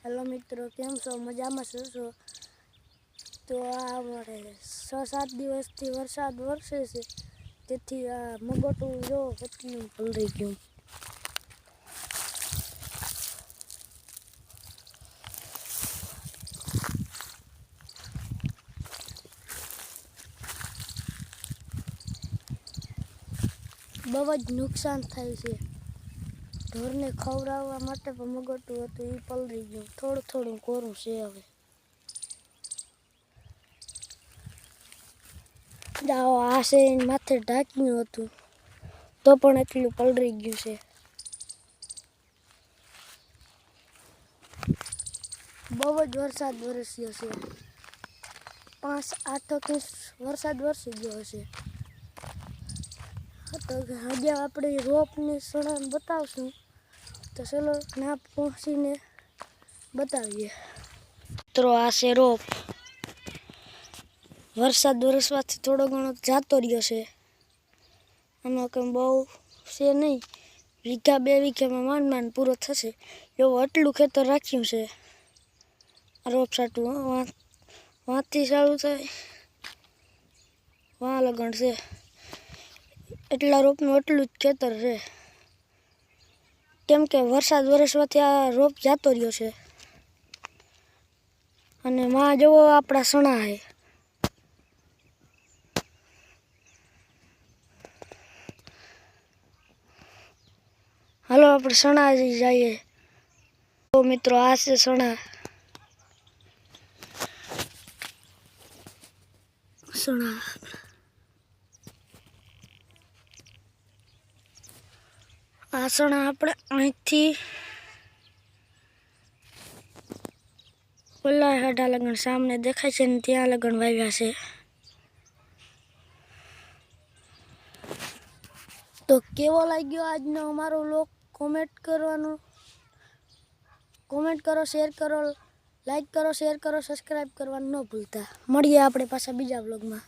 Hello મિત્રો, કેમ છો? મજામાં છો? તો આ અમારે 6-7 દિવસથી વરસાદ વરસે છે, તેથી આ મગોટું જો કેટલું પલળી ગયું. બહુ જ નુકસાન થાય છે. ઢોરને ખવડાવવા માટે પણ મગોટું હતું, એ પલળી ગયું. થોડું થોડું કોરું છે હવે. આ છે માથે ઢાંક્યું હતું, તો પણ એટલું પલળી ગયું છે. બહુ જ વરસાદ વરસ્યો છે. 5-8 ઇંચ વરસાદ વરસી ગયો હશે. તો આજે આપણે રોપની સળંગ બતાવશું, તો ચલો ના પહોંચીને બતાવીએ. મિત્રો, આ છે રોપ. વરસાદ વરસવાથી થોડો ઘણો જાતો રહ્યો છે. આમાં કંઈ બહુ છે નહીં, 1-2 વીઘામાં માંડ પૂરો થશે એવું આટલું ખેતર રાખ્યું છે. રોપ સાટું વાંથી ચાલુ થાય, વાં લગણ છે. એટલા રોપનું એટલું જ ખેતર છે, કેમ કે વરસાદ વરસવાથી આ રોપ જાતો રહ્યો છે. અને માં જવો આપણા સણા છે. હાલો આપણે સણા જઈએ. તો મિત્રો, આ છે સણા. આ સણા આપણે અહીંથી ઓલા હાડા લગણ સામને દેખાય છે ને ત્યાં લગણ વાવ્યા છે. તો કેવો લાગ્યો આજનો અમારો વ્લોગ? કોમેન્ટ કરો, શેર કરો, લાઈક કરો, શેર કરો, સબસ્ક્રાઈબ કરવાનું ન ભૂલતા. મળીએ આપણે પાછા બીજા વ્લોગમાં.